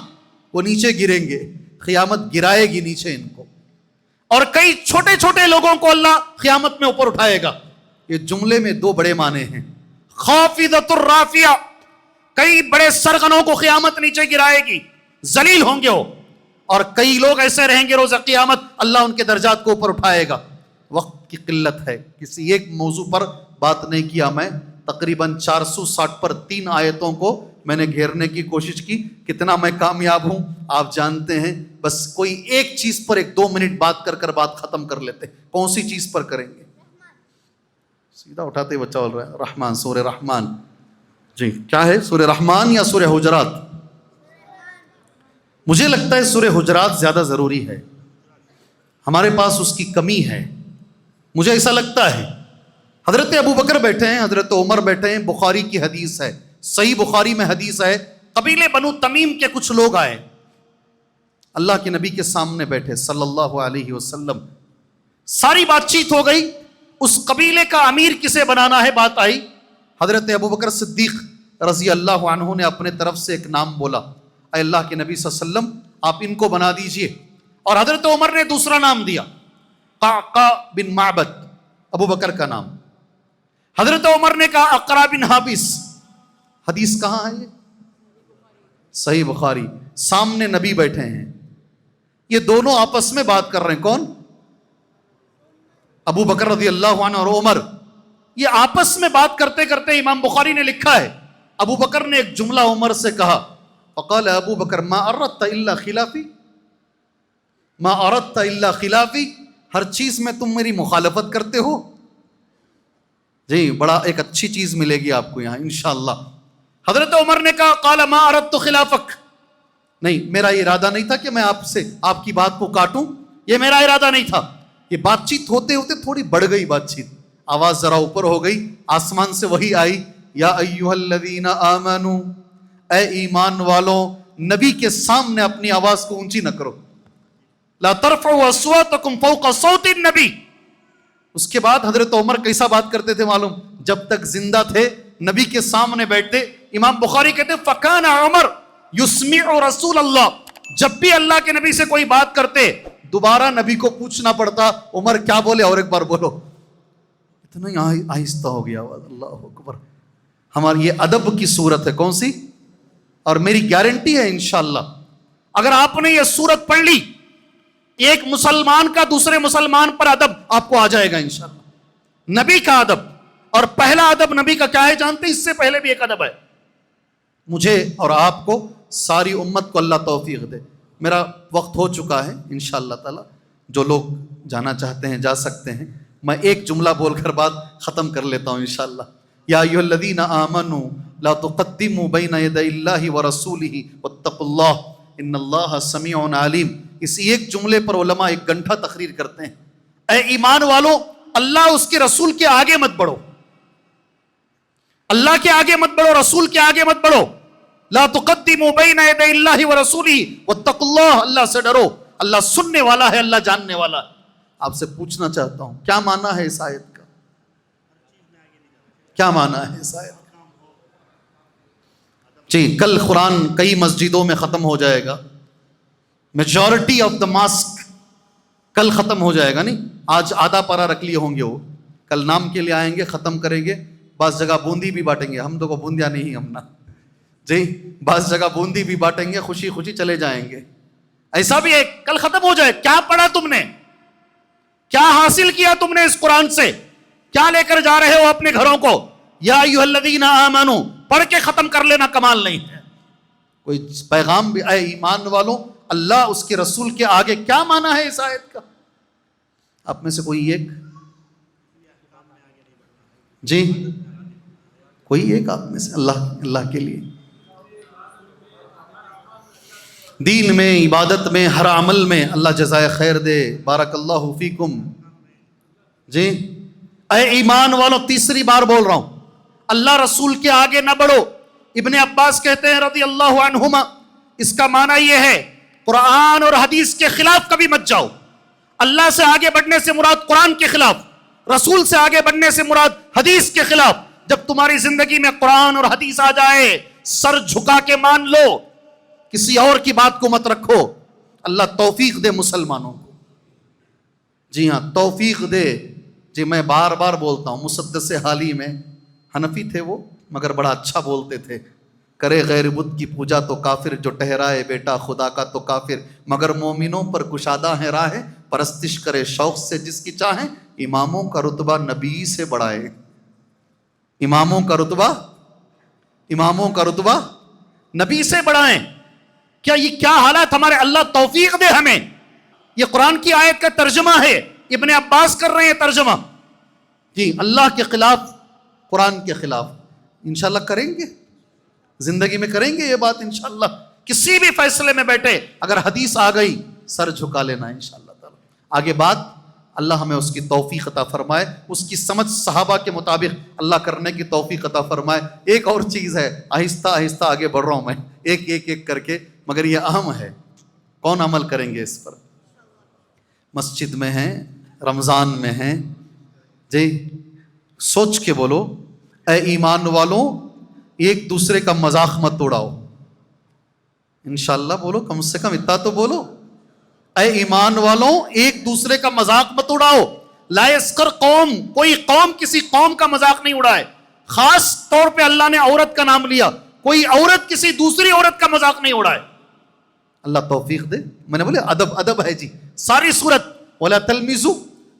وہ نیچے گریں گے. قیامت گرائے گی نیچے ان کو. اور کئی چھوٹے چھوٹے لوگوں کو اللہ قیامت میں اوپر اٹھائے گا. یہ جملے میں 2 بڑے معنی ہیں. خافضۃ الرافیہ، کئی بڑے سرغنوں کو قیامت نیچے گرائے گی، ذلیل ہوں گے وہ. اور کئی لوگ ایسے رہیں گے روز قیامت اللہ ان کے درجات کو اوپر اٹھائے گا. وقت کی قلت ہے، کسی ایک موضوع پر بات نہیں کیا. میں تقریباً 460 پر 3 آیتوں کو میں نے گھیرنے کی کوشش کی. کتنا میں کامیاب ہوں آپ جانتے ہیں. بس کوئی ایک چیز پر 1-2 منٹ بات کر بات ختم کر لیتے. کون سی چیز پر کریں گے؟ سیدھا اٹھاتے بچہ بول رہا ہے رحمان، سورہ رحمان. جی کیا ہے؟ سورہ رحمان یا سورہ حجرات؟ مجھے لگتا ہے سورہ حجرات زیادہ ضروری ہے. ہمارے پاس اس کی کمی ہے، مجھے ایسا لگتا ہے. حضرت ابو بکر بیٹھے ہیں، حضرت عمر بیٹھے ہیں. بخاری کی حدیث ہے، صحیح بخاری میں حدیث ہے. قبیلے بنو تمیم کے کچھ لوگ آئے، اللہ کے نبی کے سامنے بیٹھے صلی اللہ علیہ وسلم. ساری بات چیت ہو گئی. اس قبیلے کا امیر کسے بنانا ہے بات آئی. حضرت ابو بکر صدیق رضی اللہ عنہ نے اپنے طرف سے ایک نام بولا، اے اللہ کے نبی صلی اللہ علیہ وسلم آپ ان کو بنا دیجئے. اور حضرت عمر نے دوسرا نام دیا، قعقاع بن معبد، ابو بکر کا نام. حضرت عمر نے کہا اقرا بن حابس. حدیث کہاں ہے یہ؟ صحیح بخاری. سامنے نبی بیٹھے ہیں، یہ دونوں آپس میں بات کر رہے ہیں. کون؟ ابو بکر رضی اللہ عنہ اور عمر یہ آپس میں بات کرتے کرتے امام بخاری نے لکھا ہے ابو بکر نے ایک جملہ عمر سے کہا فقال ابو بکر ما اردت الا خلافی، ما اردت الا خلافی، ہر چیز میں تم میری مخالفت کرتے ہو؟ جی بڑا ایک اچھی چیز ملے گی آپ کو یہاں انشاءاللہ۔ حضرت عمر نے کہا قال ما اردت خلافک، نہیں میرا یہ ارادہ نہیں تھا کہ میں آپ سے آپ کی بات کو کاٹوں، یہ میرا ارادہ نہیں تھا۔ یہ بات چیت ہوتے ہوتے تھوڑی بڑھ گئی بات چیت، آواز ذرا اوپر ہو گئی، آسمان سے وحی آئی یا ایھا الذین آمنو، اے ایمان والوں نبی کے سامنے اپنی آواز کو اونچی نہ کرو، لا ترفعوا اصواتکم فوق صوت النبی۔ اس کے بعد حضرت عمر کیسا بات کرتے تھے معلوم؟ جب تک زندہ تھے نبی کے سامنے بیٹھتے، امام بخاری کہتے ہیں فکان عمر یسمع رسول اللہ، جب بھی اللہ کے نبی سے کوئی بات کرتے دوبارہ نبی کو پوچھنا پڑتا عمر کیا بولے اور ایک بار بولو، اتنا آہستہ ہو گیا آواز، اللہ اکبر۔ ہماری یہ ادب کی صورت ہے، کون سی؟ اور میری گارنٹی ہے انشاءاللہ اگر آپ نے یہ صورت پڑھ لی، ایک مسلمان کا دوسرے مسلمان پر ادب آپ کو آ جائے گا انشاءاللہ۔ نبی کا ادب، اور پہلا ادب نبی کا کیا ہے جانتے؟ اس سے پہلے بھی ایک ادب ہے۔ مجھے اور آپ کو ساری امت کو اللہ توفیق دے۔ میرا وقت ہو چکا ہے انشاءاللہ تعالی، جو لوگ جانا چاہتے ہیں جا سکتے ہیں، میں ایک جملہ بول کر بات ختم کر لیتا ہوں انشاءاللہ۔ یا ایھا الذین آمنوا لا تقدموا بین یدی اللہ ورسولہ واتقوا اللہ ان اللہ سمیع علیم۔ اس ایک جملے پر علماء ایک گھنٹہ تقریر کرتے ہیں۔ اے ایمان والو اللہ اس کے رسول کے آگے مت بڑھو، اللہ کے آگے مت بڑھو، رسول کے آگے مت بڑھو۔ لا تقدموا بین یدی اللہ ورسولہ واتقوا اللہ، اللہ سے ڈرو، اللہ سننے والا ہے، اللہ جاننے والا ہے۔ آپ سے پوچھنا چاہتا ہوں کیا معنی ہے اس آیت کا؟ کیا معنی ہے اس آیت کا؟ جی کل قرآن کئی مسجدوں میں ختم ہو جائے گا، میجورٹی آف دا ماسک کل ختم ہو جائے گا، نہیں آج آدھا پارا رکھ لیے ہوں گے، وہ کل نام کے لیے آئیں گے، ختم کریں گے، بعض جگہ بوندی بھی بانٹیں گے، ہم تو کو بوندیا نہیں ہم نا جی، بعض جگہ بوندی بھی بانٹیں گے، خوشی خوشی چلے جائیں گے، ایسا بھی ہے کل ختم ہو جائے۔ کیا پڑھا تم نے؟ کیا حاصل کیا تم نے اس قرآن سے؟ کیا لے کر جا رہے ہو اپنے گھروں کو؟ یا ایھا الذین آمنو پڑھ کے ختم کر لینا کمال نہیں ہے، کوئی پیغام بھی۔ اے ایمان والوں اللہ اس کے رسول کے آگے، کیا معنی ہے اس آیت کا؟ آپ میں سے کوئی ایک جی، کوئی ایک آپ میں سے اللہ کے لیے دین میں، عبادت میں، ہر عمل میں اللہ جزائے خیر دے، بارک اللہ فیکم۔ جی اے ایمان والوں تیسری بار بول رہا ہوں اللہ رسول کے آگے نہ بڑھو۔ ابن عباس کہتے ہیں رضی اللہ عنہما اس کا معنی یہ ہے قرآن اور حدیث کے خلاف کبھی مت جاؤ۔ اللہ سے آگے بڑھنے سے مراد قرآن کے خلاف، رسول سے آگے بڑھنے سے مراد حدیث کے خلاف۔ جب تمہاری زندگی میں قرآن اور حدیث آ جائے سر جھکا کے مان لو، کسی اور کی بات کو مت رکھو۔ اللہ توفیق دے مسلمانوں کو، جی ہاں توفیق دے۔ جی میں بار بار بولتا ہوں، مسدس حالی میں حنفی تھے وہ، مگر بڑا اچھا بولتے تھے، کرے غیر بت کی پوجا تو کافر، جو ٹھہرائے بیٹا خدا کا تو کافر، مگر مومنوں پر کشادہ ہے راہ، پرستش کرے شوق سے جس کی چاہیں، اماموں کا رتبہ نبی سے بڑھائے۔ اماموں کا رتبہ نبی سے بڑھائیں۔ کیا یہ کیا حالات ہمارے، اللہ توفیق دے ہمیں۔ یہ قرآن کی آیت کا ترجمہ ہے، ابن عباس کر رہے ہیں ترجمہ۔ جی اللہ کے خلاف، قرآن کے خلاف انشاءاللہ کریں گے، زندگی میں کریں گے یہ بات انشاءاللہ۔ کسی بھی فیصلے میں بیٹھے اگر حدیث آ گئی سر جھکا لینا انشاءاللہ تعالی۔ آگے بات اللہ ہمیں اس کی توفیق عطا فرمائے، اس کی سمجھ صحابہ کے مطابق اللہ کرنے کی توفیق عطا فرمائے۔ ایک اور چیز ہے، آہستہ آہستہ آگے بڑھ رہا ہوں میں، ایک کر کے، مگر یہ اہم ہے، کون عمل کریں گے اس پر؟ مسجد میں ہیں، رمضان میں ہیں، جی سوچ کے بولو اے ایمان والوں ایک دوسرے کا مذاق مت اڑاؤ۔ انشاءاللہ بولو، کم سے کم اتنا تو بولو، اے ایمان والوں ایک دوسرے کا مذاق مت اڑاؤ۔ لا یسخر قوم، کوئی قوم کسی قوم کا مذاق نہیں اڑائے۔ خاص طور پہ اللہ نے عورت کا نام لیا، کوئی عورت کسی دوسری عورت کا مذاق نہیں اڑائے۔ اللہ توفیق دے۔ میں نے بولے ادب ہے جی، ساری سورت ولا تلمزوا